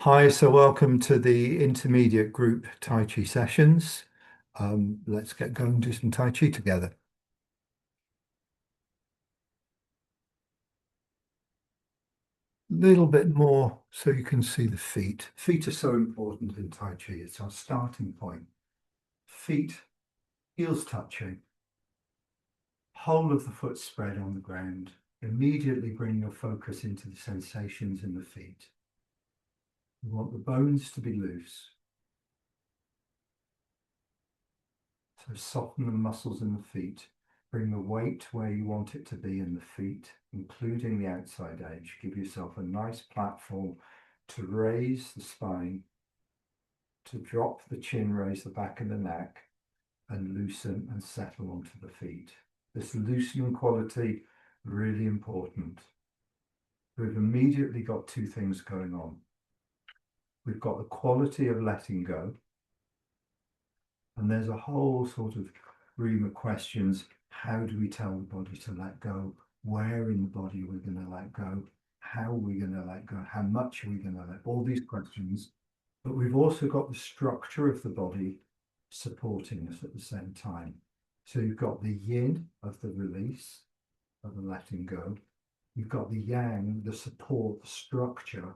Hi, so welcome to the intermediate group Tai Chi sessions. Let's get going and do some Tai Chi together. Little bit more so you can see the feet. Feet are so important in Tai Chi. It's our starting point. Feet, heels touching, whole of the foot spread on the ground. Immediately bring your focus into the sensations in the feet. You want the bones to be loose. So soften the muscles in the feet. Bring the weight where you want it to be in the feet, including the outside edge. Give yourself a nice platform to raise the spine, to drop the chin, raise the back of the neck, and loosen and settle onto the feet. This loosening quality, really important. We've immediately got two things going on. We've got the quality of letting go, and there's a whole sort of ream of questions. How do we tell the body to let go? Where in the body are we going to let go? How are we going to let go? How much are we going to let go? All these questions. But we've also got the structure of the body supporting us at the same time. So you've got the yin of the release, of the letting go. You've got the yang, the support, the structure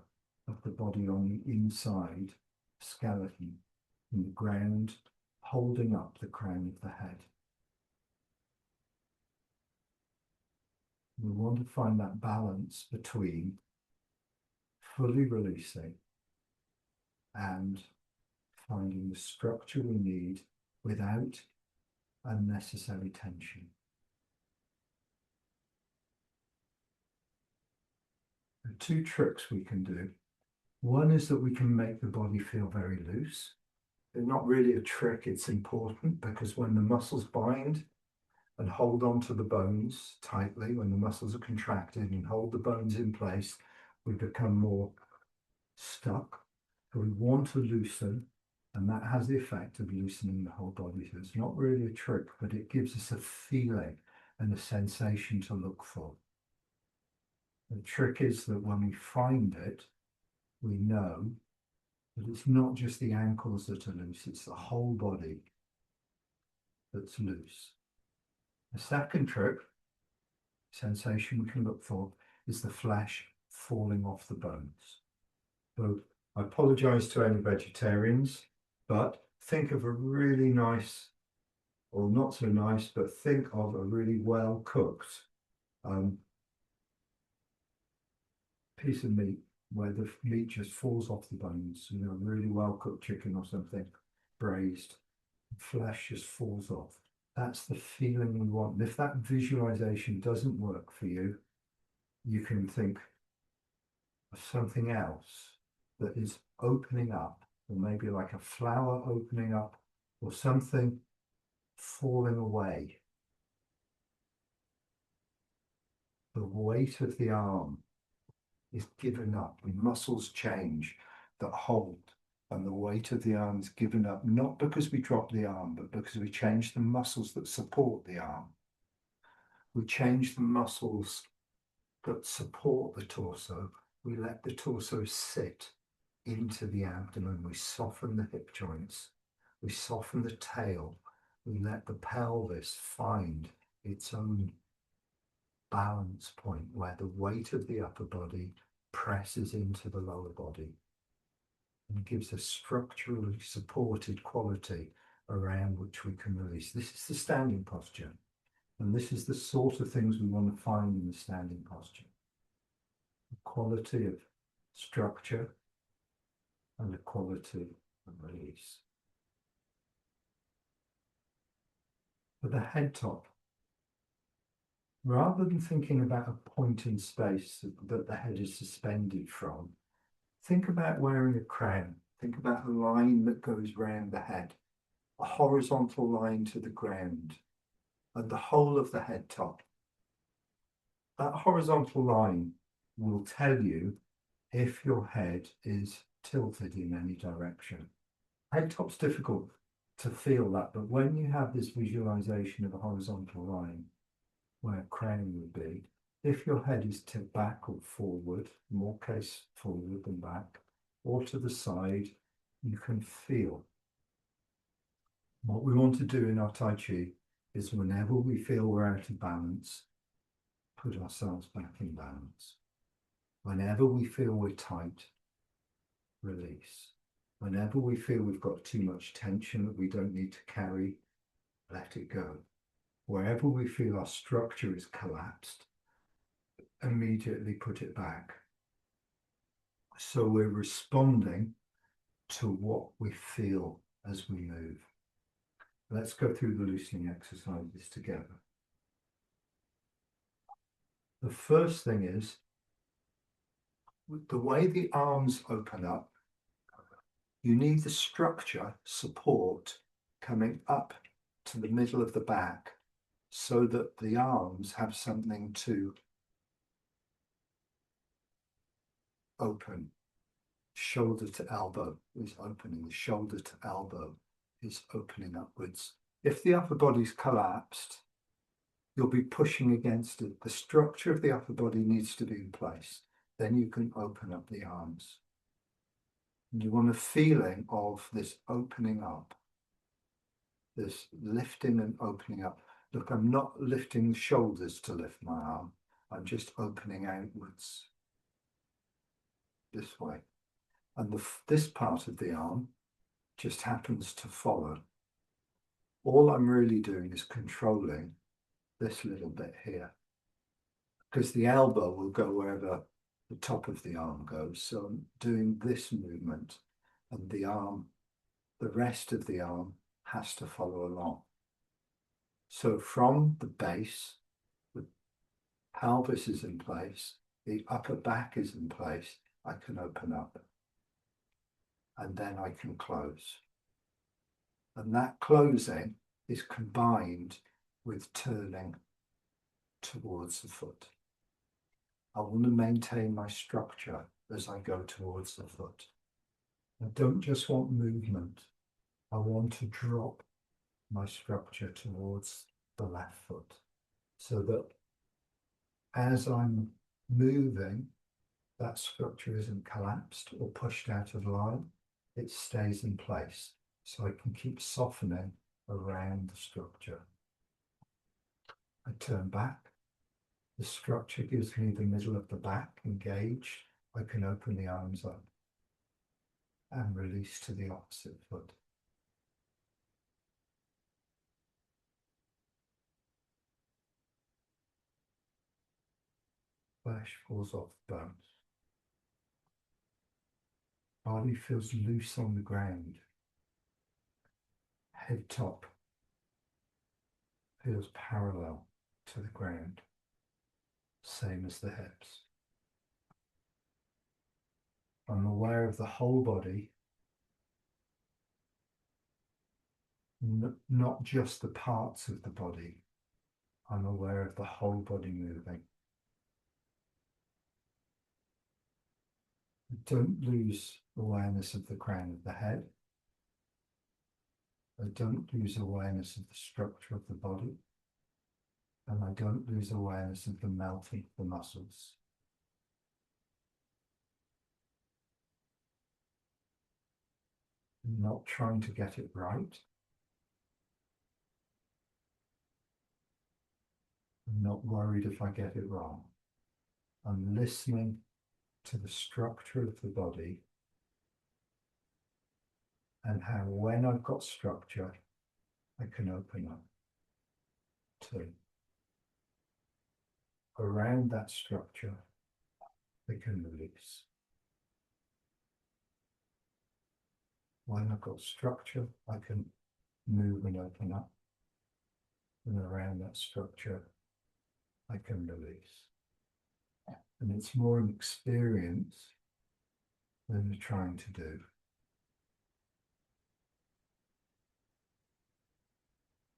of the body on the inside, skeleton, in the ground, holding up the crown of the head. We want to find that balance between fully releasing and finding the structure we need without unnecessary tension. There are two tricks we can do. One is that we can make the body feel very loose. They're not really a trick, it's important because when the muscles bind and hold on to the bones tightly, when the muscles are contracted and hold the bones in place, we become more stuck. So we want to loosen, and that has the effect of loosening the whole body. So it's not really a trick, but it gives us a feeling and a sensation to look for. The trick is that when we find it, we know that it's not just the ankles that are loose, it's the whole body that's loose. The second trick, sensation we can look for, is the flesh falling off the bones. So I apologize to any vegetarians, but think of a really nice, or not so nice, but think of a really well cooked piece of meat where the meat just falls off the bones, really well cooked chicken or something, braised, flesh just falls off. That's the feeling we want. If that visualization doesn't work for you, you can think of something else that is opening up, or maybe like a flower opening up, or something falling away. The weight of the arm is given up. The muscles change that hold, and the weight of the arm is given up, not because we drop the arm, but because we change the muscles that support the arm. We change the muscles that support the torso. We let the torso sit into the abdomen. We soften the hip joints. We soften the tail. We let the pelvis find its own balance point where the weight of the upper body presses into the lower body and gives a structurally supported quality around which we can release. This is the standing posture, and this is the sort of things we want to find in the standing posture. The quality of structure and the quality of release. For the head top, rather than thinking about a point in space that the head is suspended from, think about wearing a crown. Think about a line that goes round the head, a horizontal line to the ground, and the whole of the head top. That horizontal line will tell you if your head is tilted in any direction. Head top's difficult to feel that, but when you have this visualization of a horizontal line where a crown would be, if your head is tipped back or forward, more case forward than back, or to the side, you can feel. What we want to do in our Tai Chi is whenever we feel we're out of balance, put ourselves back in balance. Whenever we feel we're tight, release. Whenever we feel we've got too much tension that we don't need to carry, let it go. Wherever we feel our structure is collapsed, immediately put it back. So we're responding to what we feel as we move. Let's go through the loosening exercises together. The first thing is, the way the arms open up, you need the structure, support, coming up to the middle of the back so that the arms have something to open. Shoulder to elbow is opening, the shoulder to elbow is opening upwards. If the upper body's collapsed, you'll be pushing against it. The structure of the upper body needs to be in place. Then you can open up the arms. And you want a feeling of this opening up, this lifting and opening up. Look, I'm not lifting the shoulders to lift my arm. I'm just opening outwards this way. And this part of the arm just happens to follow. All I'm really doing is controlling this little bit here, because the elbow will go wherever the top of the arm goes. So I'm doing this movement, and the arm, the rest of the arm has to follow along. So from the base, the pelvis is in place, the upper back is in place, I can open up, and then I can close. And that closing is combined with turning towards the foot. I want to maintain my structure as I go towards the foot. I don't just want movement. I want to drop my structure towards the left foot so that as I'm moving, that structure isn't collapsed or pushed out of line. It stays in place so I can keep softening around the structure. I turn back. The structure gives me the middle of the back engaged. I can open the arms up and release to the opposite foot. Flesh falls off the bones. Body feels loose on the ground. Head top feels parallel to the ground. Same as the hips. I'm aware of the whole body, not just the parts of the body. I'm aware of the whole body moving. Don't lose awareness of the crown of the head. I don't lose awareness of the structure of the body. And I don't lose awareness of the melting of the muscles. I'm not trying to get it right. I'm not worried if I get it wrong. I'm listening to the structure of the body and how when I've got structure, I can open up to around that structure, I can release. When I've got structure, I can move and open up. And around that structure, I can release. And it's more an experience than you're trying to do.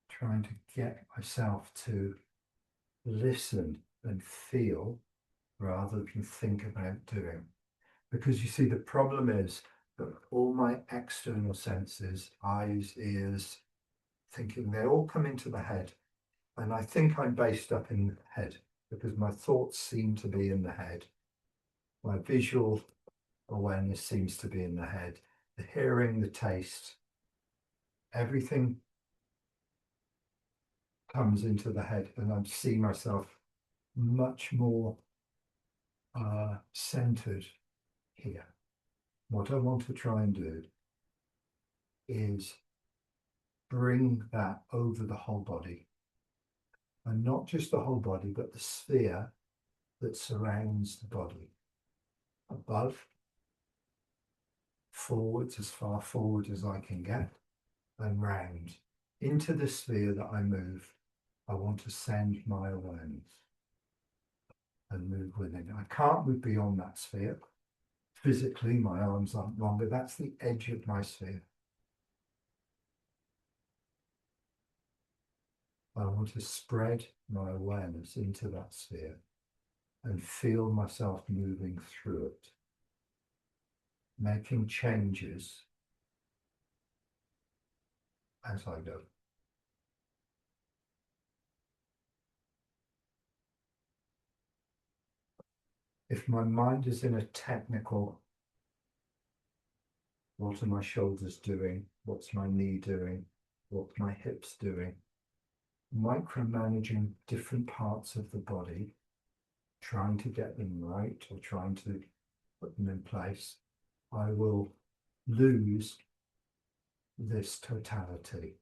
Trying to get myself to listen and feel rather than think about doing. Because you see, the problem is that all my external senses, eyes, ears, thinking, they all come into the head. And I think I'm based up in the head because my thoughts seem to be in the head. My visual awareness seems to be in the head. The hearing, the taste, everything comes into the head, and I see myself much more centered here. What I want to try and do is bring that over the whole body, and not just the whole body, but the sphere that surrounds the body. Above, forwards, as far forward as I can get, and round. Into the sphere that I move, I want to send my awareness and move within. I can't move beyond that sphere. Physically, my arms aren't longer. That's the edge of my sphere. I want to spread my awareness into that sphere and feel myself moving through it, making changes as I go. If my mind is in a technical, what are my shoulders doing? What's my knee doing? What's my hips doing? Micromanaging different parts of the body, trying to get them right or trying to put them in place, I will lose this totality.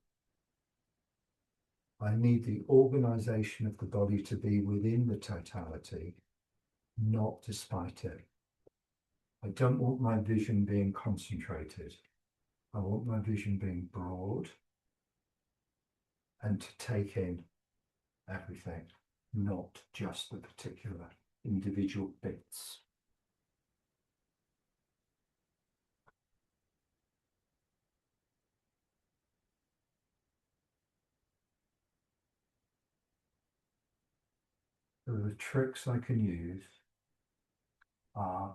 I need the organization of the body to be within the totality, not despite it. I don't want my vision being concentrated. I want my vision being broad and to take in everything, not just the particular individual bits. So the tricks I can use are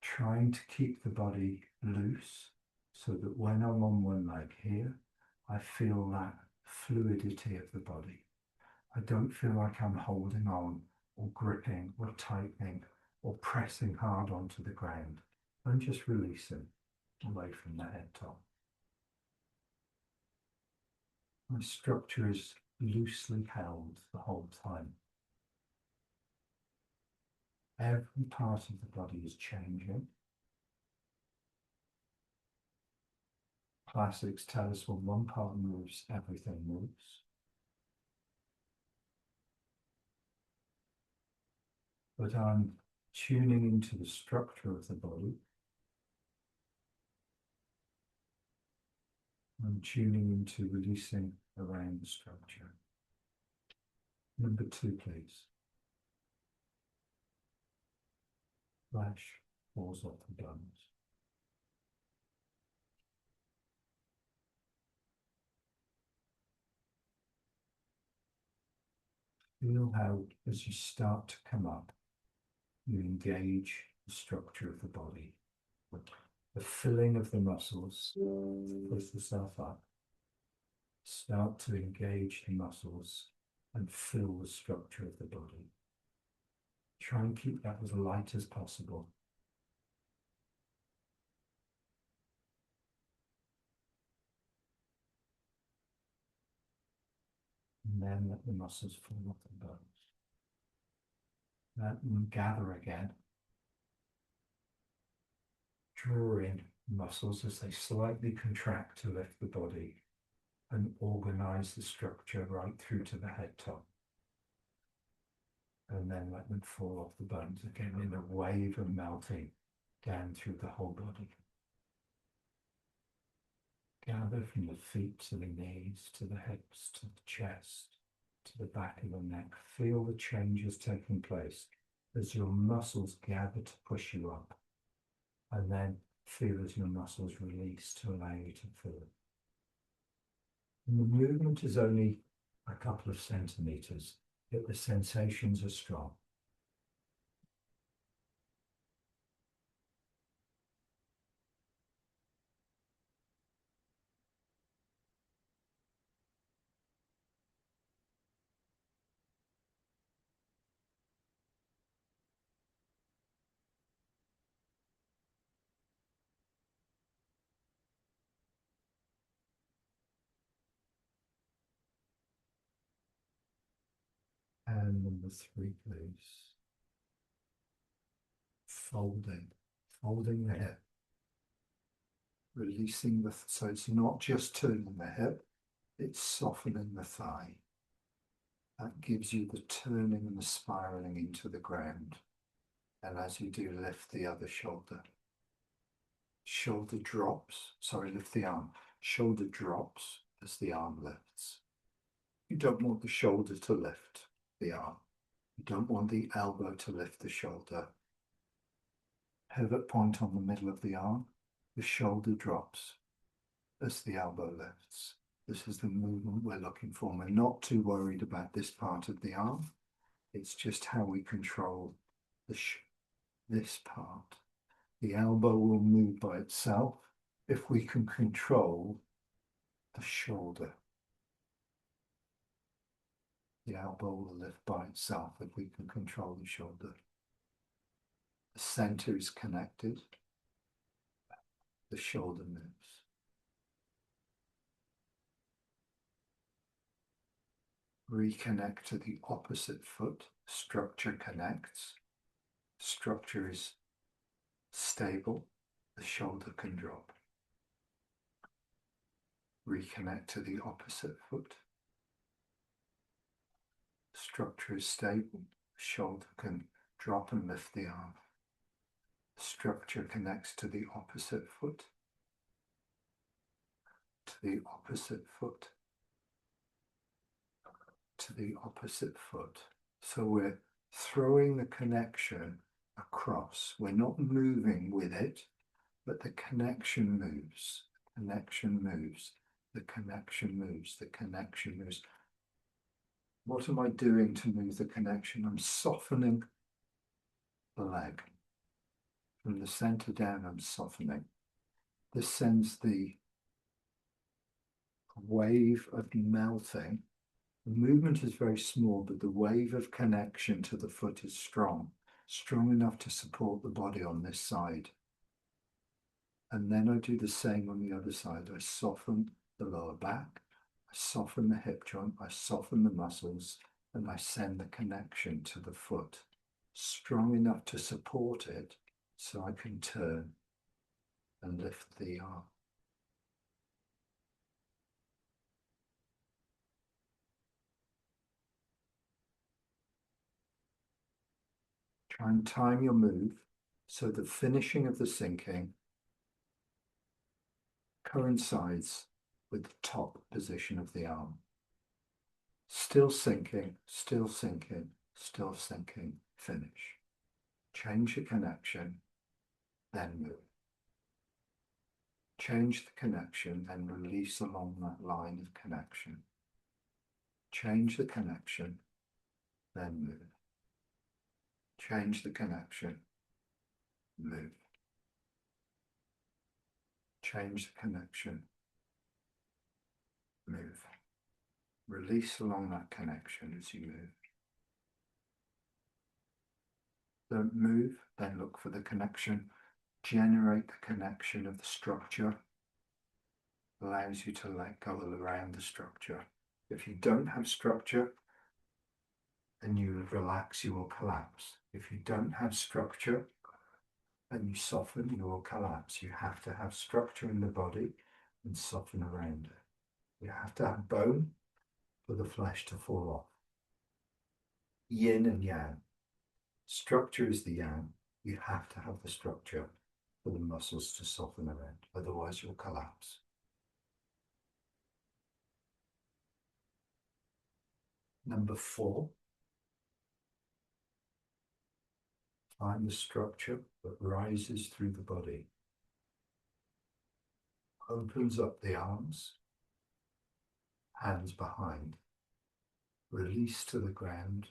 trying to keep the body loose so that when I'm on one leg here, I feel that fluidity of the body. I don't feel like I'm holding on or gripping or tightening or pressing hard onto the ground. I'm just releasing away from the head top. My structure is loosely held the whole time. Every part of the body is changing. Classics tell us when one part moves, everything moves. But I'm tuning into the structure of the body. I'm tuning into releasing around the structure. Number 2, please. Flesh falls off the bones. Feel how, as you start to come up, you engage the structure of the body. The filling of the muscles, push yourself up. Start to engage the muscles and fill the structure of the body. Try and keep that as light as possible. And then let the muscles fall off the bones. Let them gather again. Draw in muscles as they slightly contract to lift the body and organize the structure right through to the head top. And then let them fall off the bones again in a wave of melting down through the whole body. Gather from the feet to the knees, to the hips, to the chest, to the back of the neck. Feel the changes taking place as your muscles gather to push you up. And then feel as your muscles release to allow you to fill it. And the movement is only a couple of centimeters, yet the sensations are strong. Number 3, please. Folding the hip. Releasing so it's not just turning the hip, it's softening the thigh. That gives you the turning and the spiraling into the ground. And as you do, lift the other shoulder. Shoulder drops, lift the arm. Shoulder drops as the arm lifts. You don't want the shoulder to lift the arm. You don't want the elbow to lift the shoulder. Pivot point on the middle of the arm. The shoulder drops as the elbow lifts. This is the movement we're looking for. We're not too worried about this part of the arm. It's just how we control this part. The elbow will move by itself if we can control the shoulder. The elbow will lift by itself if we can control the shoulder. The center is connected. The shoulder moves. Reconnect to the opposite foot. Structure connects. Structure is stable. The shoulder can drop. Reconnect to the opposite foot. Structure is stable. The shoulder can drop and lift the arm. Structure connects to the opposite foot. To the opposite foot. To the opposite foot. So we're throwing the connection across. We're not moving with it, but the connection moves. The connection moves. The connection moves. The connection moves. What am I doing to move the connection? I'm softening the leg. From the center down, I'm softening. This sends the wave of melting. The movement is very small, but the wave of connection to the foot is strong enough to support the body on this side. And then I do the same on the other side. I soften the lower back, I soften the hip joint, I soften the muscles, and I send the connection to the foot, strong enough to support it so I can turn and lift the arm. Try and time your move so the finishing of the sinking coincides with the top position of the arm. Still sinking, still sinking, still sinking, finish. Change the connection, then move. Change the connection, then release along that line of connection. Change the connection, then move. Change the connection, move. Change the connection, move. Release along that connection as you move. Don't move, then look for the connection. Generate the connection of the structure. Allows you to let go around the structure. If you don't have structure and you relax, you will collapse. If you don't have structure and you soften, you will collapse. You have to have structure in the body and soften around it. You have to have bone for the flesh to fall off. Yin and yang. Structure is the yang. You have to have the structure for the muscles to soften around. Otherwise, you'll collapse. Number 4. Find the structure that rises through the body. Opens up the arms, hands behind. Release to the ground.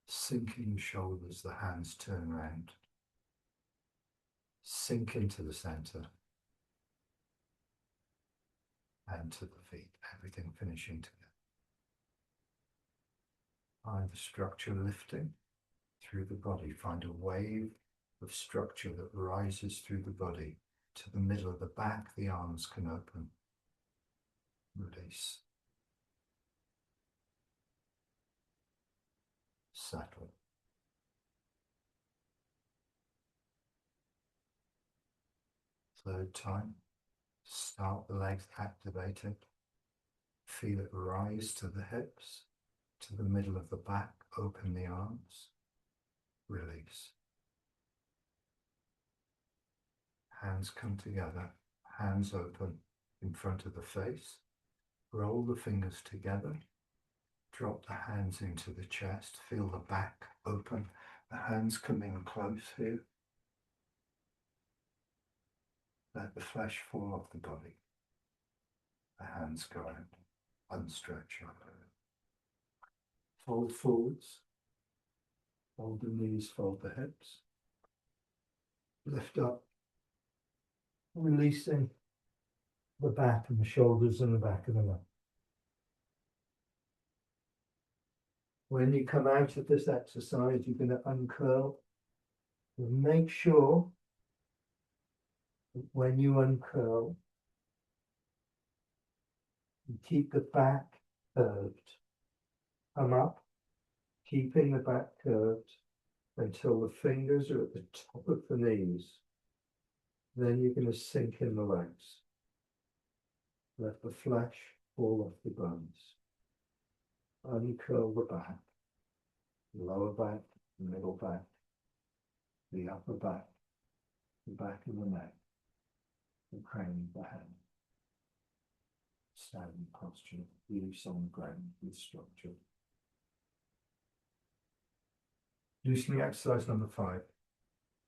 Sinking shoulders, the hands turn round. Sink into the center. And to the feet, everything finishing together. Find the structure lifting through the body. Find a wave of structure that rises through the body to the middle of the back. The arms can open. Release. settle. Third time, start the legs activated. Feel it rise to the hips, to the middle of the back, open the arms, release. Hands come together, hands open in front of the face. Roll the fingers together. Drop the hands into the chest. Feel the back open. The hands come in close here. Let the flesh fall off the body. The hands go out. Unstretch up. Fold forwards. Fold the knees, fold the hips. Lift up. Releasing the back and the shoulders and the back of the neck. When you come out of this exercise, you're going to uncurl. And make sure that when you uncurl, you keep the back curved. Come up, keeping the back curved until the fingers are at the top of the knees. Then you're going to sink in the legs. Let the flesh fall off the bones. Uncurl the back, lower back, middle back, the upper back, the back of the neck, the crown of the head. Standing posture, loose on the ground with structure. Loosening exercise number 5.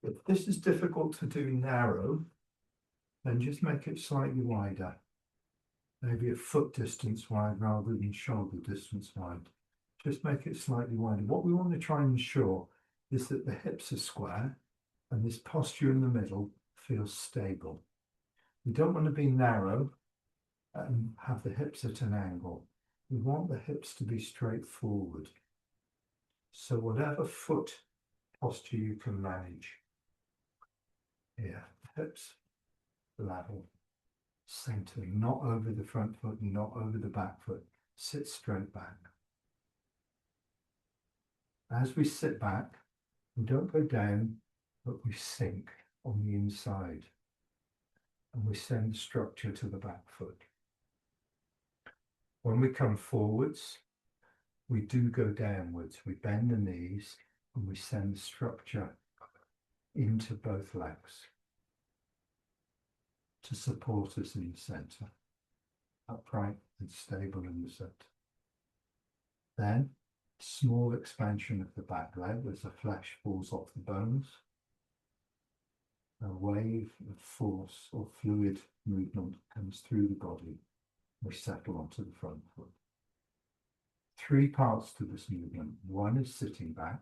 If this is difficult to do narrow, then just make it slightly wider. Maybe a foot distance wide rather than shoulder distance wide. Just make it slightly wider. What we want to try and ensure is that the hips are square and this posture in the middle feels stable. We don't want to be narrow and have the hips at an angle. We want the hips to be straight forward. So whatever foot posture you can manage. Here, hips level, centering, not over the front foot, not over the back foot. Sit straight back. As we sit back, we don't go down, but we sink on the inside. And we send structure to the back foot. When we come forwards, we do go downwards. We bend the knees and we send structure into both legs to support us in the center, upright and stable in the center. Then, small expansion of the back leg as the flesh falls off the bones. A wave of force or fluid movement comes through the body. We settle onto the front foot. 3 parts to this movement. One is sitting back.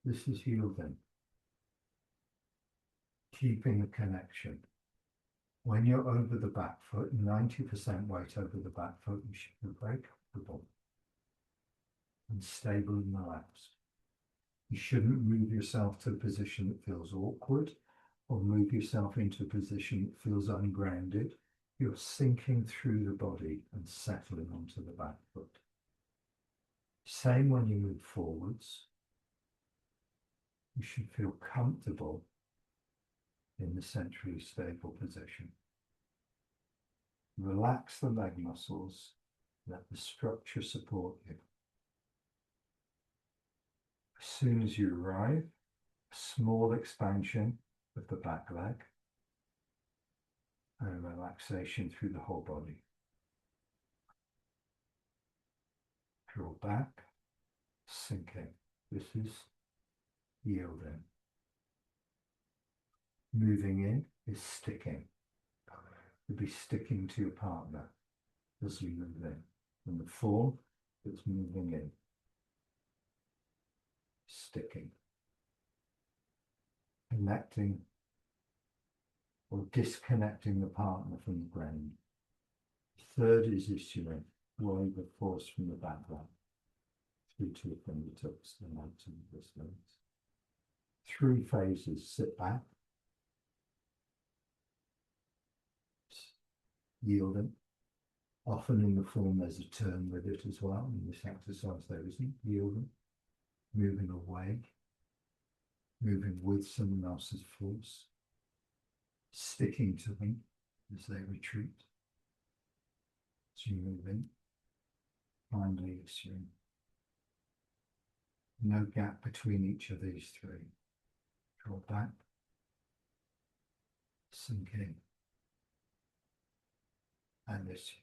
This is yielding. Keeping the connection. When you're over the back foot, 90% weight over the back foot, you should be very comfortable and stable in the legs. You shouldn't move yourself to a position that feels awkward or move yourself into a position that feels ungrounded. You're sinking through the body and settling onto the back foot. Same when you move forwards. You should feel comfortable in the centrally stable position. Relax the leg muscles. Let the structure support you. As soon as you arrive, a small expansion of the back leg and relaxation through the whole body. Draw back, sinking. This is yielding. Moving in is sticking. You'll be sticking to your partner as you move in. In the form, it's moving in. Sticking. Connecting or disconnecting the partner from the ground. Third is issuing, wave of force from the back leg through to your fingertips and out to the wrists. 3 phases: sit back, yielding, Often in the form there's a turn with it as well. In this exercise there isn't. Yielding, moving away, moving with someone else's force, sticking to them as they retreat. As you move in, finally assume. No gap between each of these three. Draw back, sink in, and issue.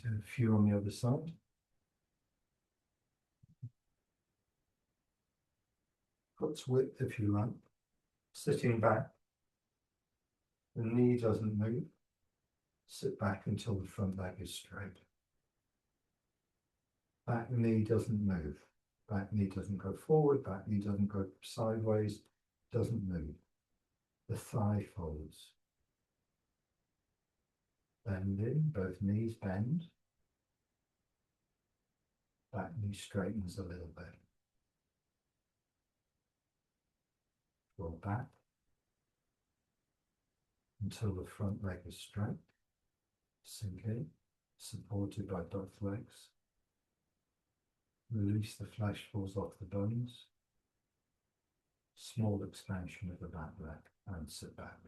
Do a few on the other side. Foot's width if you like. Sitting back, the knee doesn't move. Sit back until the front leg is straight. Back knee doesn't move. Back knee doesn't go forward, back knee doesn't go sideways, doesn't move. The thigh folds. Bend in, both knees bend. Back knee straightens a little bit. Roll back until the front leg is straight. Sink in, supported by both legs. Release the flesh falls off the bones. Small expansion of the back leg and sit back.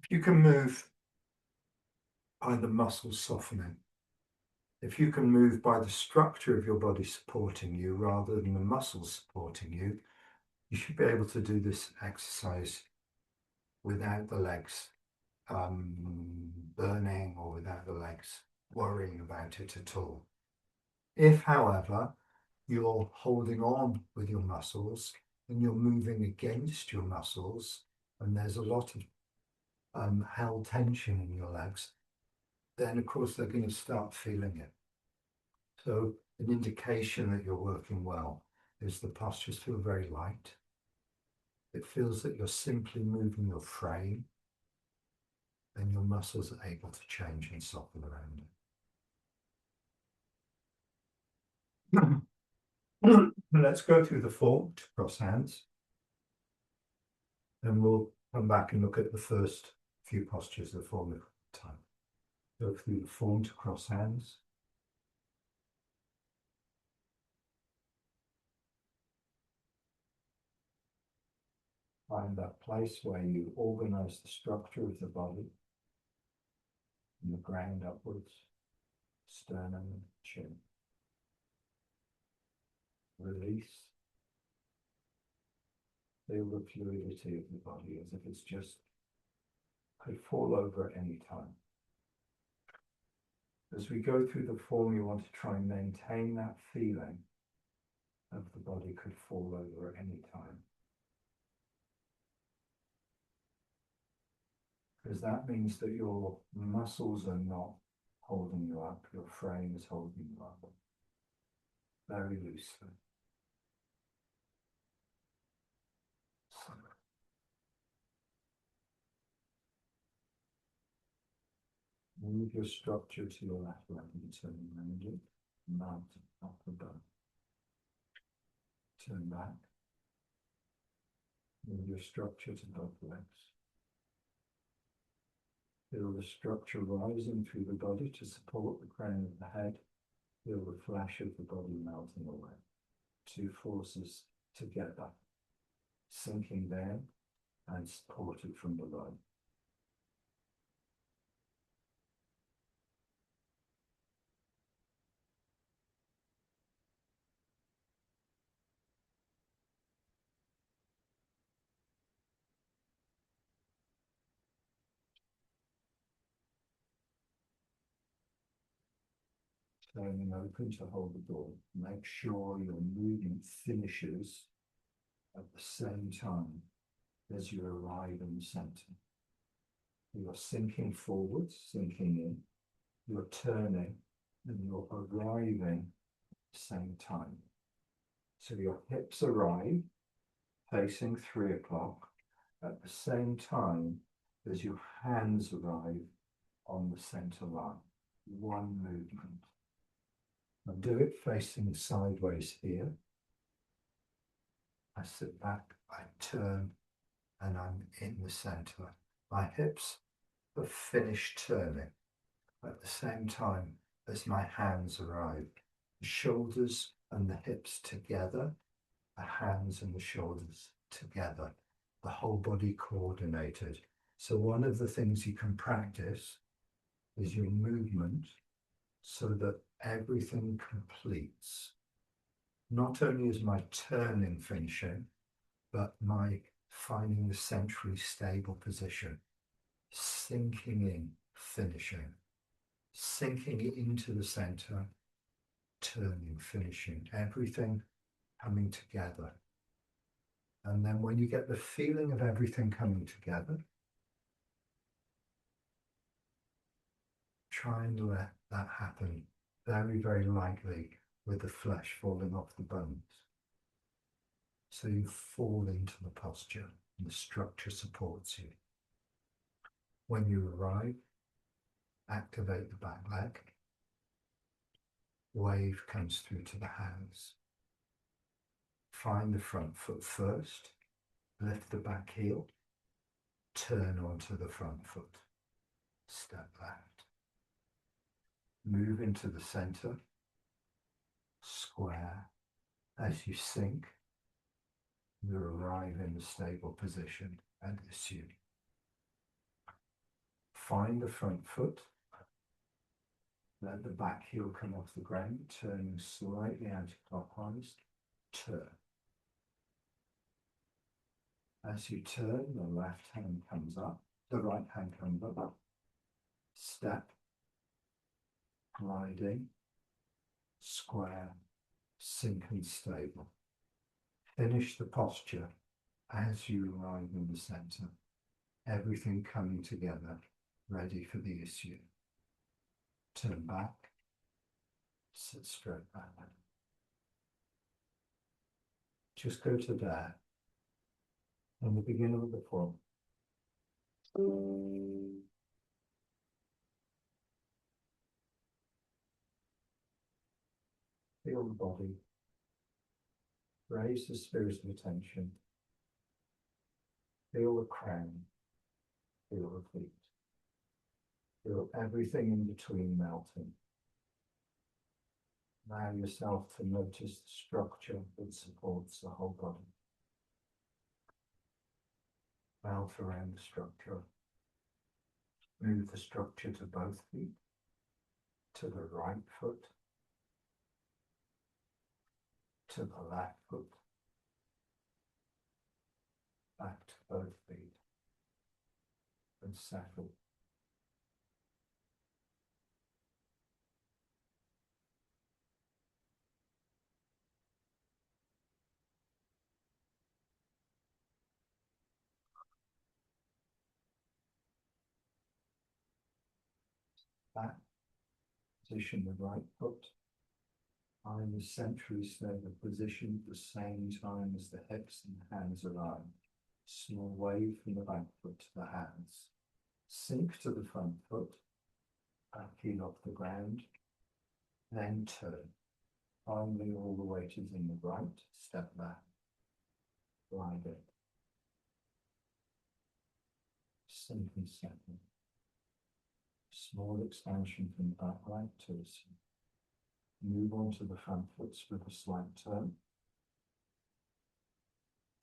If you can move by the muscles softening, if you can move by the structure of your body supporting you rather than the muscles supporting you, you should be able to do this exercise without the legs burning or without the legs worrying about it at all. If, however, you're holding on with your muscles and you're moving against your muscles and there's a lot of held tension in your legs, then of course they're going to start feeling it. So an indication that you're working well is the postures feel very light. It feels that you're simply moving your frame and your muscles are able to change and soften around it. Let's go through the form to cross hands. And we'll come back and look at the first few postures of the form at a time. Go through the form to cross hands. Find that place where you organize the structure of the body from the ground upwards, sternum, chin. Release. Feel the fluidity of the body as if it's just could fall over at any time. As we go through the form, you want to try and maintain that feeling of the body could fall over at any time. Because that means that your muscles are not holding you up, your frame is holding you up very loosely. Move your structure to your left leg and turn around it, mount up above. Turn back. Move your structure to both legs. Feel the structure rising through the body to support the crown of the head. Feel the flesh of the body melting away. Two forces together, sinking down and supported from below. Turning open to hold the door. Make sure your movement finishes at the same time as you arrive in the center. You're sinking forwards, sinking in. You're turning and you're arriving at the same time. So your hips arrive facing 3 o'clock at the same time as your hands arrive on the center line. One movement. And do it facing sideways here. I sit back, I turn, and I'm in the center. My hips have finished turning at the same time as my hands arrive. The shoulders and the hips together, the hands and the shoulders together, the whole body coordinated. So one of the things you can practice is your movement so that everything completes. Not only is my turning finishing, but my finding the centrally stable position, sinking in, finishing, sinking into the center, turning, finishing, everything coming together. And then when you get the feeling of everything coming together, try and let that happen very, very lightly with the flesh falling off the bones. So you fall into the posture and the structure supports you. When you arrive, activate the back leg. Wave comes through to the hands. Find the front foot first. Lift the back heel. Turn onto the front foot. Step left. Move into the center. Square. As you sink, you arrive in the stable position and issue. Find the front foot. Let the back heel come off the ground, turning slightly anti-clockwise. Turn. As you turn, the left hand comes up, the right hand comes up. Step, gliding, square, sink and stable. Finish the posture as you arrive in the center. Everything coming together, ready for the issue. Turn back, sit straight back. Just go to there, in the beginning of the form. Feel the body, raise the spirit of attention, feel the crown, feel the feet, feel everything in between melting. Allow yourself to notice the structure that supports the whole body. Melt around the structure. Move the structure to both feet, to the right foot, to the left foot, back to both feet, and settle. Back, position the right foot. Find the centrally stable position at the same time as the hips and the hands align. Small wave from the back foot to the hands. Sink to the front foot, back heel off the ground, then turn. Finally, all the weight is in the right, step back, glide it. Sink and settle. Small expansion from the back leg to the seat. Move on to the front foot with a slight turn.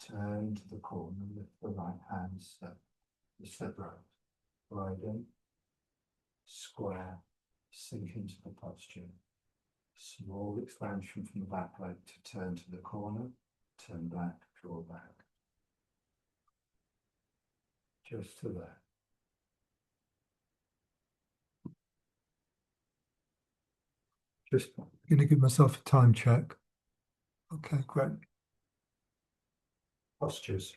Turn to the corner, lift the right hand, step right. Glide in, square, sink into the posture. Small expansion from the back leg to turn to the corner, turn back, draw back. Just to there. Just going to give myself a time check. Okay, great. Postures.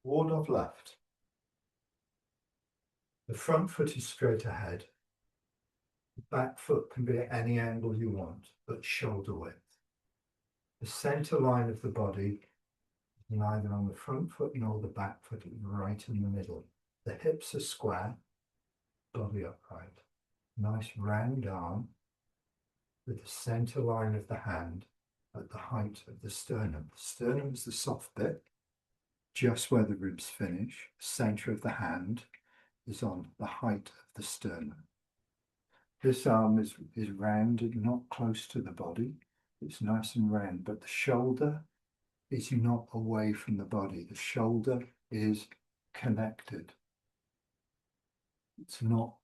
Ward of left. The front foot is straight ahead. The back foot can be at any angle you want, but shoulder width. The center line of the body is neither on the front foot nor the back foot, right in the middle. The hips are square, body upright. Nice round arm with the center line of the hand at the height of the sternum. The sternum is the soft bit, just where the ribs finish. The center of the hand is on the height of the sternum. This arm is rounded, not close to the body. It's nice and round, but the shoulder is not away from the body. The shoulder is connected. It's not,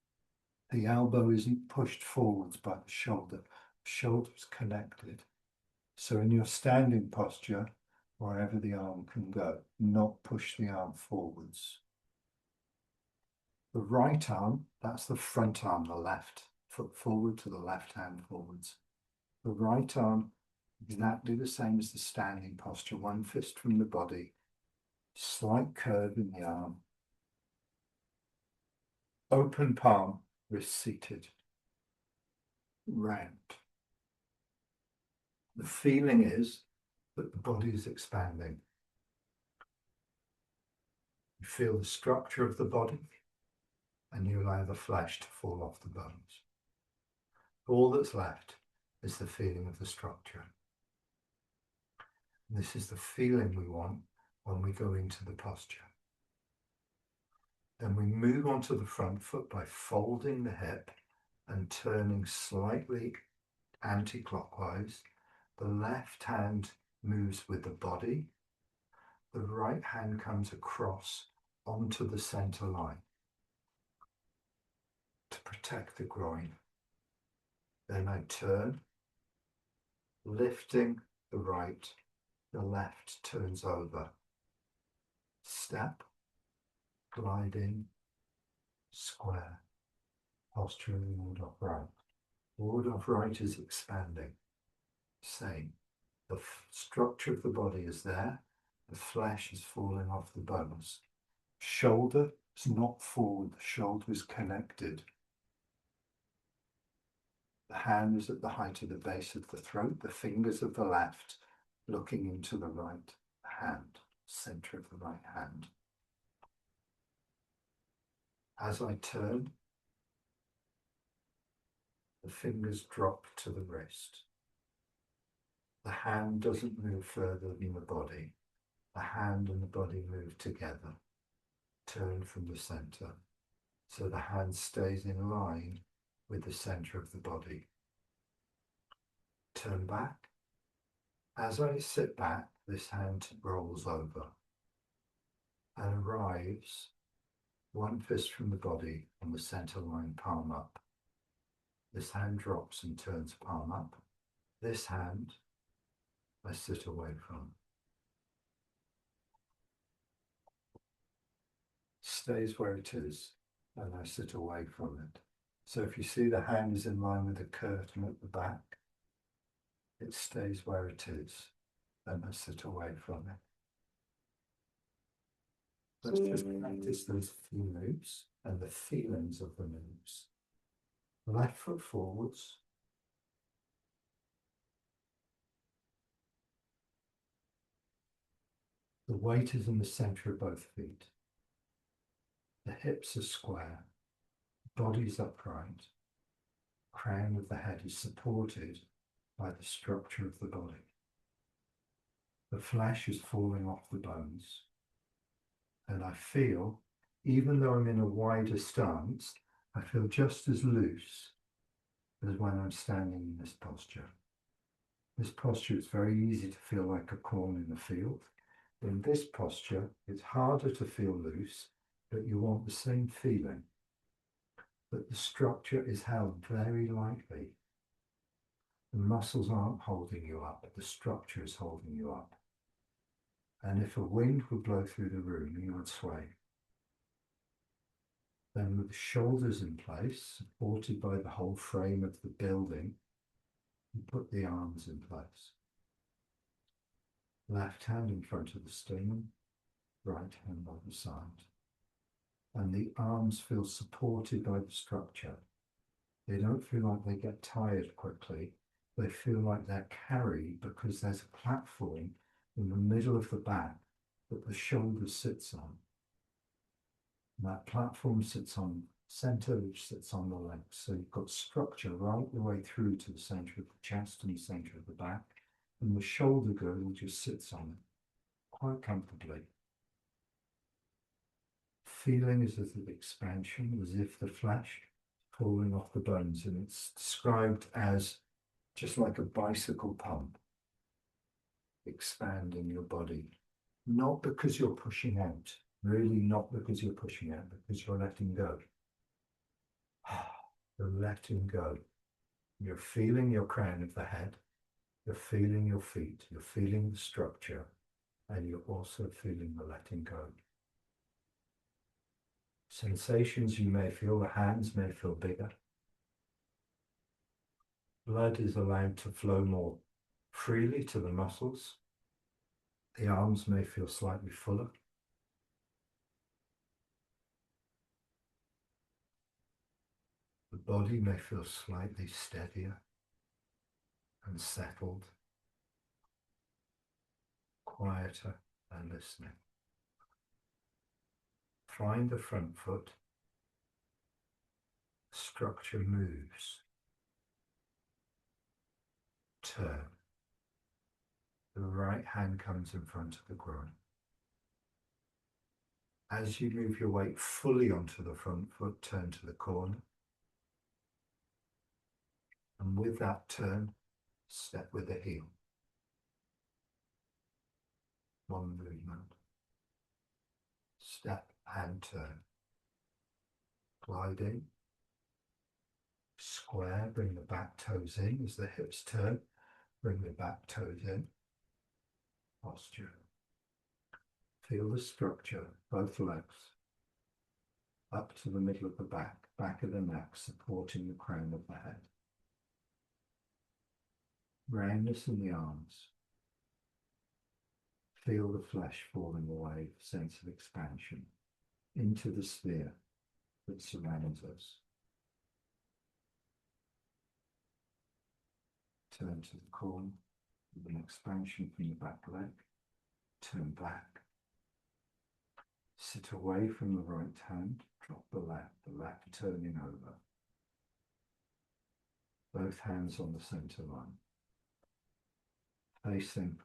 the elbow isn't pushed forwards by the shoulder. The shoulder is connected. So in your standing posture, wherever the arm can go, not push the arm forwards. The right arm, that's the front arm, the left foot forward to the left hand forwards. The right arm, exactly the same as the standing posture, one fist from the body, slight curve in the arm, open palm, wrist seated, round. The feeling is that the body is expanding. You feel the structure of the body and you allow the flesh to fall off the bones. All that's left is the feeling of the structure. And this is the feeling we want when we go into the posture. Then we move onto the front foot by folding the hip and turning slightly anti-clockwise. The left hand moves with the body. The right hand comes across onto the center line to protect the groin. Then I turn, lifting the right, the left turns over. Step, glide in, square, posture in ward upright. Ward upright is expanding. Same. The structure of the body is there. The flesh is falling off the bones. Shoulder is not forward. The shoulder is connected. The hand is at the height of the base of the throat. The fingers of the left looking into the right hand, center of the right hand. As I turn, the fingers drop to the wrist. The hand doesn't move further than the body. The hand and the body move together. Turn from the center. So the hand stays in line with the center of the body. Turn back. As I sit back, this hand rolls over and arrives one fist from the body on the center line, palm up. This hand drops and turns palm up. This hand I sit away from. Stays where it is and I sit away from it. So if you see the hand is in line with the curtain at the back, it stays where it is and I sit away from it. Let's just practice those few moves and the feelings of the moves. Left foot forwards. The weight is in the center of both feet. The hips are square, body's upright. Crown of the head is supported by the structure of the body. The flesh is falling off the bones. And I feel, even though I'm in a wider stance, I feel just as loose as when I'm standing in this posture. This posture is very easy to feel like a corn in the field. In this posture, it's harder to feel loose, but you want the same feeling. But the structure is held very lightly. The muscles aren't holding you up, the structure is holding you up. And if a wind would blow through the room, you would sway. Then with the shoulders in place, supported by the whole frame of the building, you put the arms in place. Left hand in front of the sternum, right hand by the side. And the arms feel supported by the structure. They don't feel like they get tired quickly. They feel like they're carried because there's a platform in the middle of the back that the shoulder sits on. And that platform sits on center, which sits on the legs. So you've got structure right the way through to the center of the chest and the center of the back. And the shoulder girdle just sits on it quite comfortably. Feeling is as of expansion, as if the flesh falling off the bones. And it's described as just like a bicycle pump expanding your body. Not because you're pushing out, really not because you're pushing out, because you're letting go. You're letting go. You're feeling your crown of the head. You're feeling your feet. You're feeling the structure. And you're also feeling the letting go. Sensations you may feel, the hands may feel bigger. Blood is allowed to flow more freely to the muscles. The arms may feel slightly fuller. The body may feel slightly steadier and settled, quieter and listening. Find the front foot. Structure moves. Turn. The right hand comes in front of the groin. As you move your weight fully onto the front foot, turn to the corner. And with that turn, step with the heel. One movement. Step and turn. Gliding. Square, bring the back toes in as the hips turn. Bring the back toes in. Posture. Feel the structure, both legs. Up to the middle of the back of the neck, supporting the crown of the head. Roundness in the arms. Feel the flesh falling away, sense of expansion into the sphere that surrounds us. Turn to the corner with an expansion from the back leg. Turn back. Sit away from the right hand. Drop the left turning over. Both hands on the center line. Facing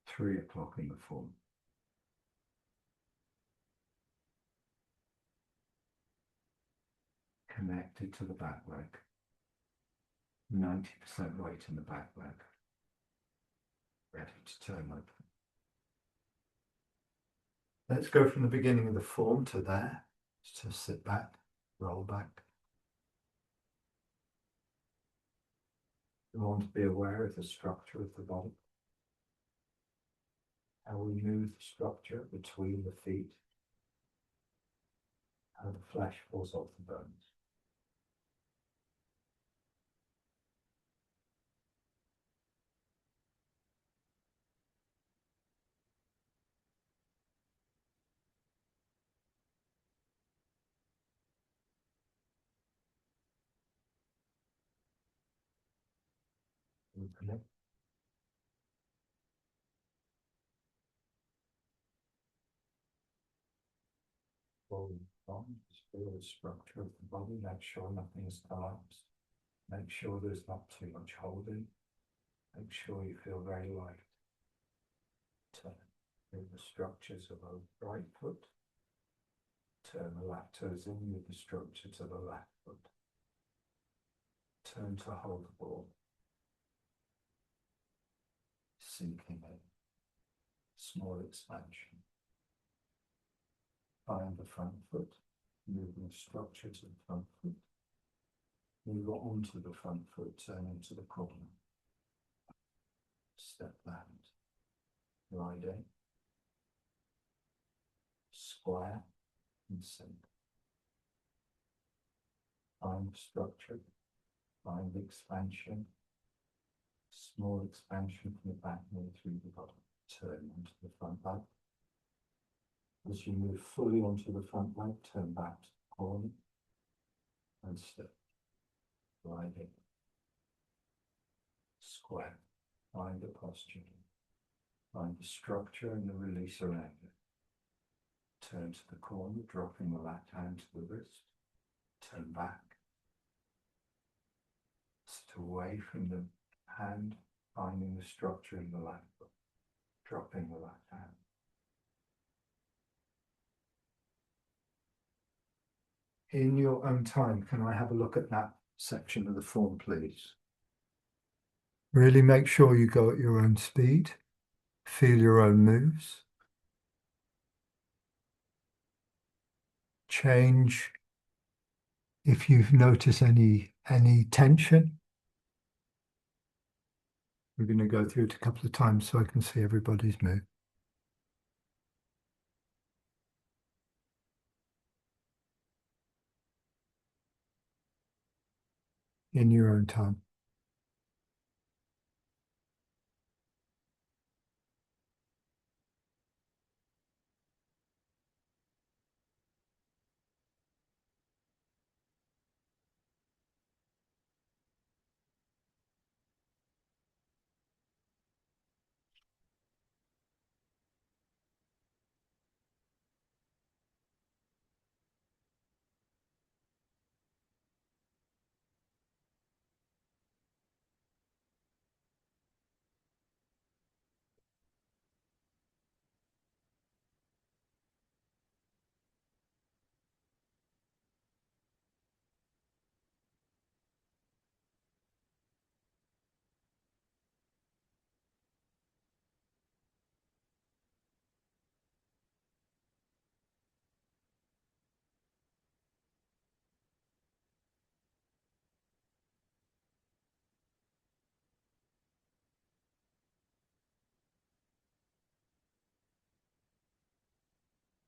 3 o'clock in the form. Connected to the back leg. 90% weight in the back leg. Ready to turn open. Let's go from the beginning of the form to there. So sit back, roll back. We want to be aware of the structure of the body. How we move the structure between the feet. How the flesh falls off the bones. Open it. Fold on. Just feel the structure of the body. Make sure nothing is collapsed. Make sure there's not too much holding. Make sure you feel very light. Turn the structures of the right foot. Turn the left toes in with the structure to the left foot. Turn to hold the ball. Sinking in. Small expansion. Find the front foot. Moving structure to the front foot. Move onto the front foot, turn into the corner. Step back. Gliding. Square and sink. Find structure. Find expansion. Small expansion from the back knee through the bottom. Turn onto the front leg. As you move fully onto the front leg, turn back to the corner and step. Gliding. Square. Find the posture. Find the structure and the release around it. Turn to the corner, dropping the left hand to the wrist. Turn back. Sit away from the hand, finding the structure in the left foot, dropping the left hand. In your own time, can I have a look at that section of the form, please? Really make sure you go at your own speed, feel your own moves. Change if you notice any tension. We're going to go through it a couple of times so I can see everybody's move. In your own time.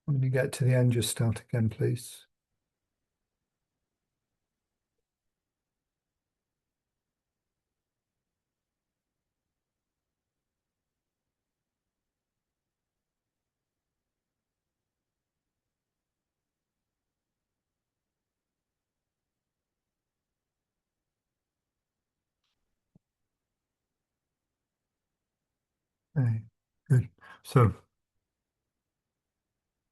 When you get to the end, just start again, please. Okay, good. So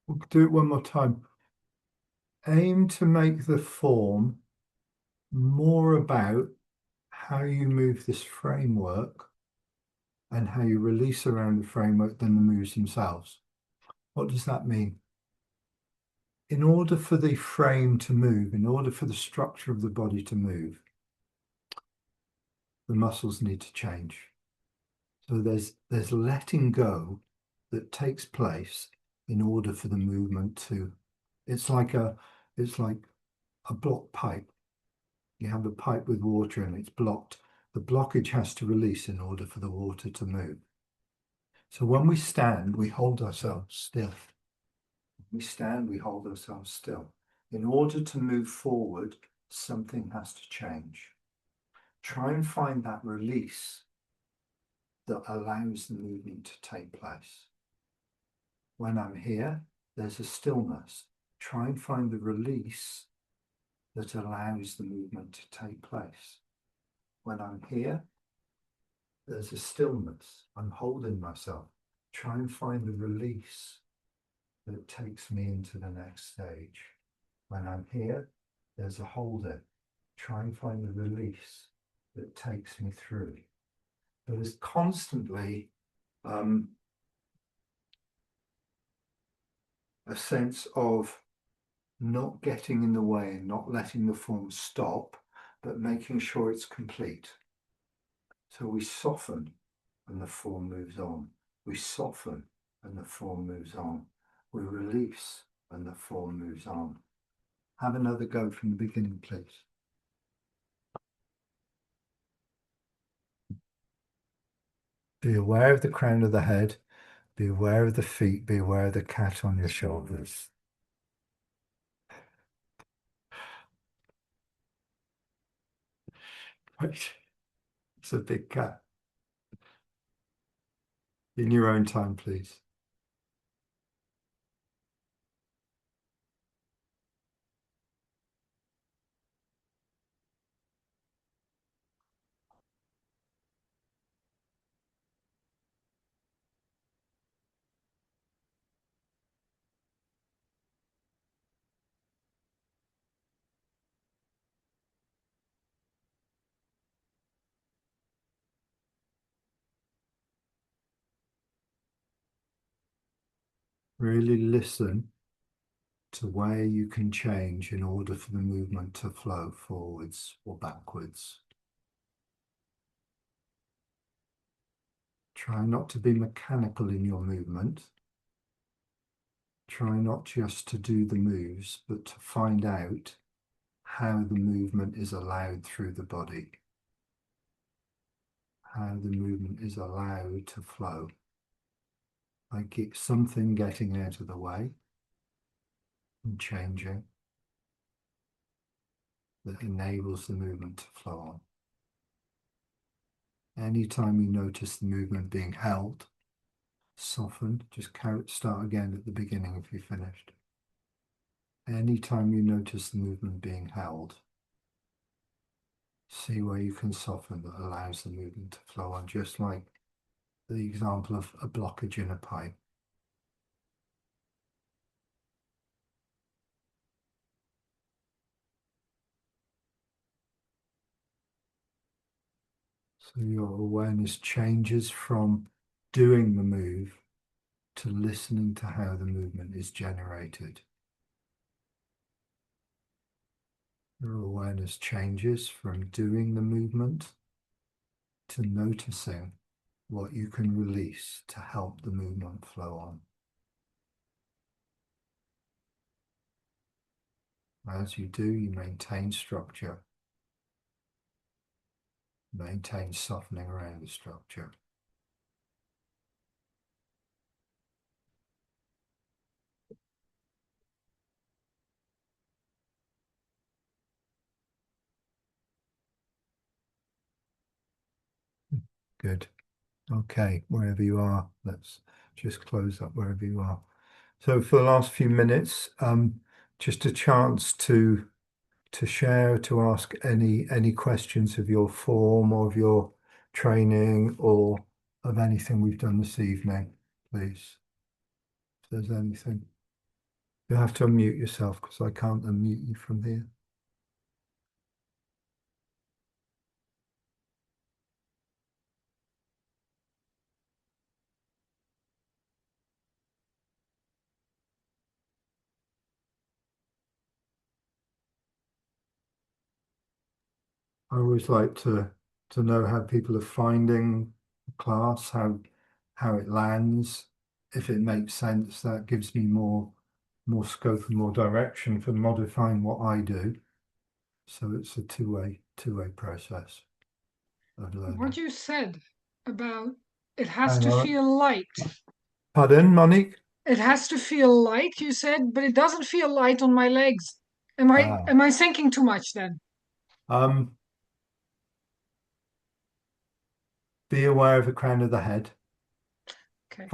we'll do it one more time. Aim to make the form more about how you move this framework and how you release around the framework than the moves themselves. What does that mean? In order for the frame to move, in order for the structure of the body to move, the muscles need to change. So there's letting go that takes place in order for the movement to, it's like a blocked pipe. You have a pipe with water and it's blocked. The blockage has to release in order for the water to move. So when we stand, we hold ourselves still. We stand, we hold ourselves still. In order to move forward, something has to change. Try and find that release that allows the movement to take place. When I'm here, there's a stillness. Try and find the release that allows the movement to take place. When I'm here, there's a stillness. I'm holding myself. Try and find the release that takes me into the next stage. When I'm here, there's a holding. Try and find the release that takes me through. So there's constantly a sense of not getting in the way and not letting the form stop, but making sure it's complete. So we soften and the form moves on. We soften and the form moves on. We release and the form moves on. Have another go from the beginning, please. Be aware of the crown of the head. Be aware of the feet. Be aware of the cat on your shoulders. Right. It's a big cat. In your own time, please. Really listen to where you can change in order for the movement to flow forwards or backwards. Try not to be mechanical in your movement. Try not just to do the moves, but to find out how the movement is allowed through the body, how the movement is allowed to flow. Like it's something getting out of the way and changing that enables the movement to flow on. Anytime you notice the movement being held, soften, just start again at the beginning if you finished. Anytime you notice the movement being held, see where you can soften that allows the movement to flow on, just like the example of a blockage in a pipe. So your awareness changes from doing the move to listening to how the movement is generated. Your awareness changes from doing the movement to noticing what you can release to help the movement flow on. As you do, you maintain structure, maintain softening around the structure. Good. Okay, wherever you are, let's just close up wherever you are. So for the last few minutes, just a chance to share, to ask any questions of your form or of your training or of anything we've done this evening, please. If there's anything. You have to unmute yourself because I can't unmute you from here. I always like to know how people are finding the class, how it lands. If it makes sense, that gives me more scope and more direction for modifying what I do. So it's a two-way process of learning. What you said about it has Hang to on. feel light. Pardon, Monique? It has to feel light, you said, but it doesn't feel light on my legs. Am I Ah, am I thinking too much then? um, be aware of the crown of the head. Okay.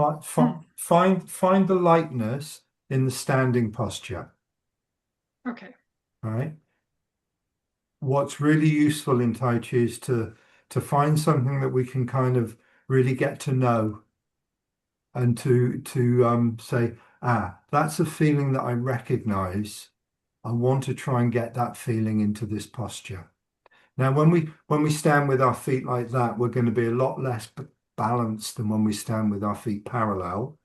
Find the lightness in the standing posture. Okay. All right. What's really useful in Tai Chi is to find something that we can kind of really get to know and to say, that's a feeling that I recognize. I want to try and get that feeling into this posture. Now, when we stand with our feet like that, we're going to be a lot less balanced than when we stand with our feet parallel.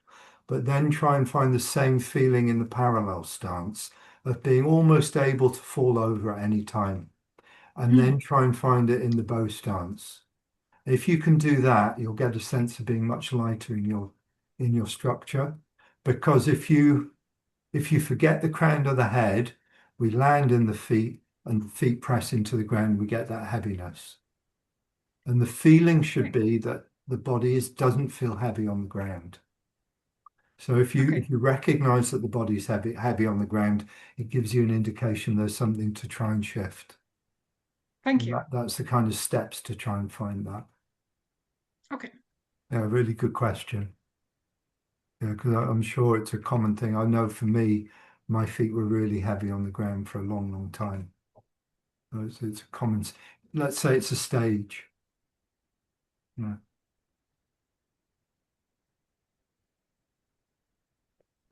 But then try and find the same feeling in the parallel stance of being almost able to fall over at any time, and then try and find it in the bow stance. If you can do that, you'll get a sense of being much lighter in your structure. Because if you forget the crown of the head, we land in the feet and the feet press into the ground, we get that heaviness. And the feeling should Okay. be that the body doesn't feel heavy on the ground. So if Okay. you recognize that the body is heavy on the ground, it gives you an indication there's something to try and shift. Thank And you. that's the kind of steps to try and find that. Okay. Yeah, really good question. Yeah, because I'm sure it's a common thing. I know for me, my feet were really heavy on the ground for a long time. So it's a common, let's say it's a stage. Yeah.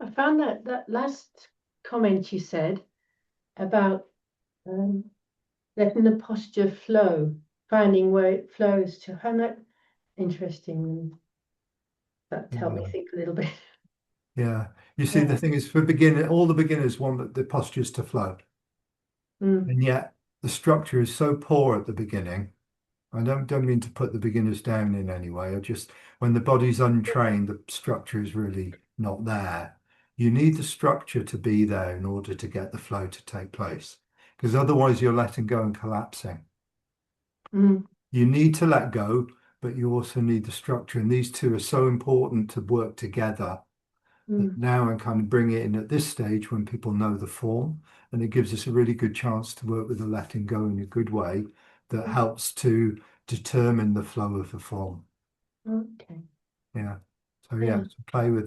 I found that last comment you said about letting the posture flow, finding where it flows to. Found that interesting. That helped me Yeah. think a little bit. Yeah. You see, the Yeah. thing is, for beginner, all the beginners want the postures to flow, Mm, and yet the structure is so poor at the beginning. I don't mean to put the beginners down in any way. I just, when the body's untrained, the structure is really not there. You need the structure to be there in order to get the flow to take place, because otherwise you're letting go and collapsing. mm, You need to let go, but you also need the structure, and these two are so important to work together. mm, Now I kind of bring it in at this stage when people know the form, and it gives us a really good chance to work with the letting go in a good way that mm. helps to determine the flow of the form. Okay. Yeah. So yeah, Yeah. so play with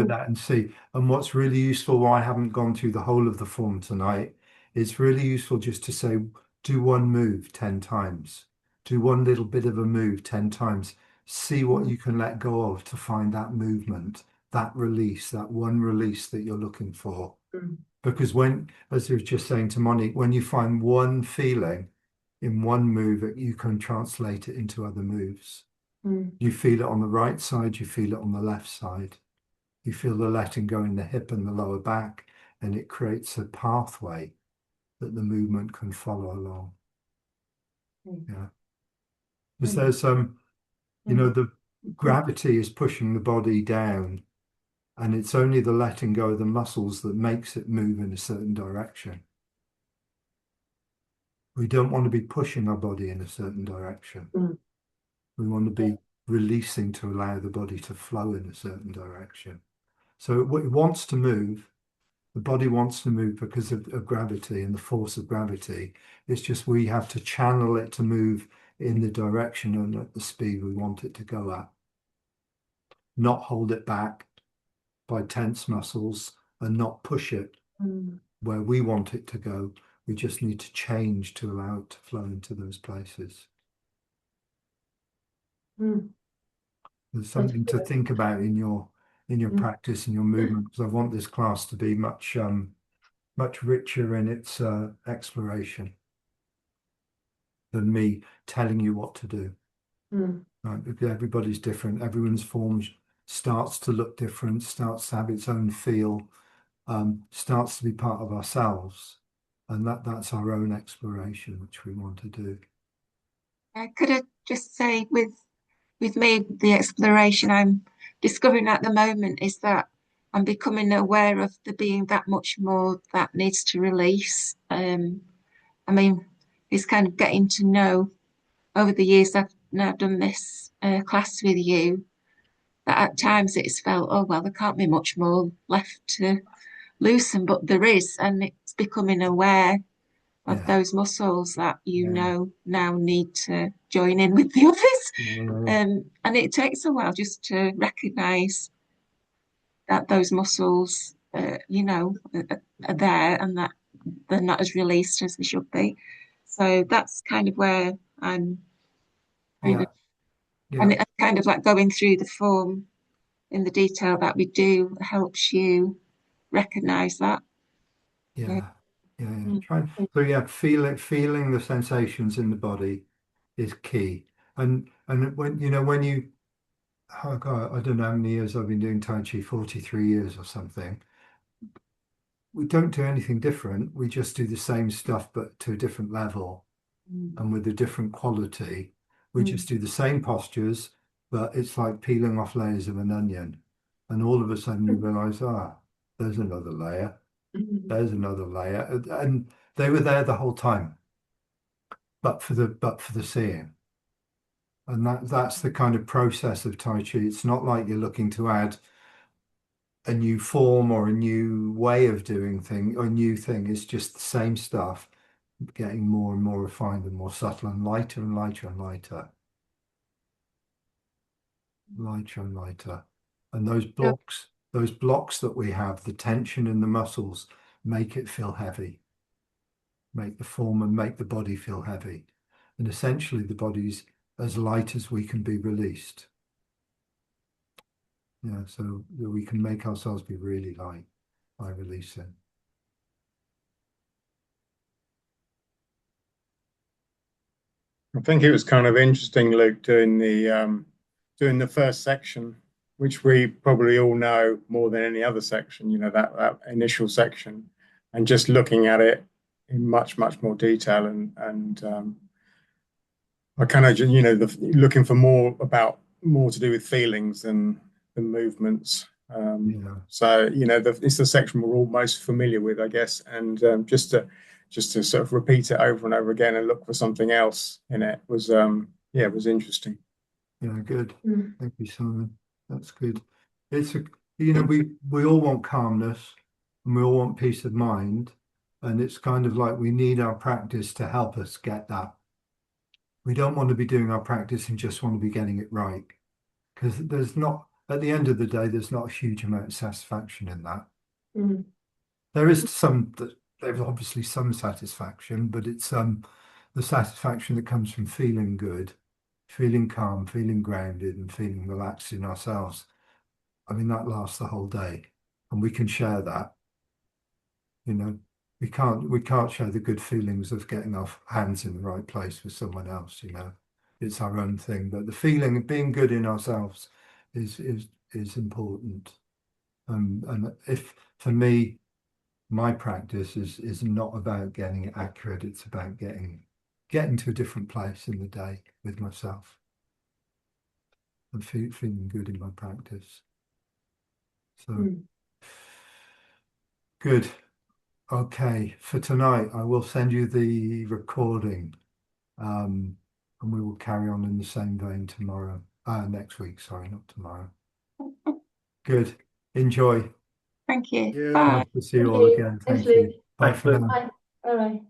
Mm, that and see. And what's really useful, why I haven't gone through the whole of the form tonight, it's really useful just to say, do one move 10 times. Do one little bit of a move 10 times. See what mm, you can let go of to find that movement, that release, that one release that you're looking for. mm, Because when, as I was just saying to Monique, when you find one feeling in one move, you can translate it into other moves. mm, You feel it on the right side, you feel it on the left side. You feel the letting go in the hip and the lower back, and it creates a pathway that the movement can follow along. mm, Yeah. Because mm, there's mm, the gravity is pushing the body down, and it's only the letting go of the muscles that makes it move in a certain direction. We don't want to be pushing our body in a certain direction. mm. We want to Yeah. be releasing to allow the body to flow in a certain direction. So it wants to move. The body wants to move because of gravity and the force of gravity. It's just we have to channel it to move in the direction and at the speed we want it to go at, not hold it back by tense muscles and not push it Mm, where we want it to go. We just need to change to allow it to flow into those places. mm. There's That's something to good. think about in your Mm, practice and your movement, because I want this class to be much richer in its exploration than me telling you what to do. mm, Right? Because everybody's different. Everyone's form starts to look different, starts to have its own feel, starts to be part of ourselves. And that's our own exploration, which we want to do. Could I just say, with me, the exploration I'm discovering at the moment is that I'm becoming aware of there being that much more that needs to release. I mean, it's kind of getting to know over the years I've now done this class with you, that at times it's felt, oh, well, there can't be much more left to loosen, but there is, and it's becoming aware of Yeah. those muscles that you Yeah. know now need to join in with the others. Yeah. And it takes a while just to recognize that those muscles, are there and that they're not as released as they should be. So that's kind of where I'm kind Yeah. of, and Yeah. it, kind of like going through the form in the detail that we do helps you recognize that. Uh, Yeah. Yeah. Yeah. mm, So yeah, feeling the sensations in the body is key. And when you oh God, I don't know how many years I've been doing Tai Chi, 43 years or something. We don't do anything different. We just do the same stuff, but to a different level mm, and with a different quality. We mm, just do the same postures, but it's like peeling off layers of an onion. And all of a sudden you realize, there's another layer. mm, There's another layer. And they were there the whole time, but for the seeing. And that's the kind of process of Tai Chi. It's not like you're looking to add a new form or a new way of doing thing or a new thing. It's just the same stuff, getting more and more refined and more subtle and lighter and lighter and lighter, lighter and lighter. And yeah, those blocks that we have, the tension in the muscles, make it feel heavy, make the form and make the body feel heavy. And essentially the body's as light as we can be released. Yeah, so that we can make ourselves be really light by releasing. I think it was kind of interesting, Luke, doing the first section which we probably all know more than any other section, you know, that initial section, and just looking at it in much more detail, and I kind of, you know, looking for more to do with feelings than movements. Yeah. So, you know, it's the section we're all most familiar with, I guess, and just to sort of repeat it over and over again and look for something else in it was, yeah, it was interesting. Yeah, good. Mm. Thank you, Simon. That's good. It's you know, we all want calmness and we all want peace of mind, and it's kind of like we need our practice to help us get that. We don't want to be doing our practice and just want to be getting it right, because there's not, at the end of the day, there's not a huge amount of satisfaction in that. Mm. There is there's obviously some satisfaction, but it's the satisfaction that comes from feeling good, feeling calm, feeling grounded, and feeling relaxed in ourselves. I mean, that lasts the whole day, and we can share that. You know, we can't share the good feelings of getting our hands in the right place with someone else. You know, it's our own thing, but the feeling of being good in ourselves is important. And if for me, my practice is not about getting it accurate. It's about getting to a different place in the day with myself and feeling good in my practice. So Mm. good. Okay, for tonight, I will send you the recording, and we will carry on in the same vein tomorrow. Next week, sorry, not tomorrow. Good. Enjoy. Thank you. Yeah. Bye. Nice to see you Thank all you. again. Thanks, Thank you. Luke. Bye Thanks, for Luke. now. Bye. Bye.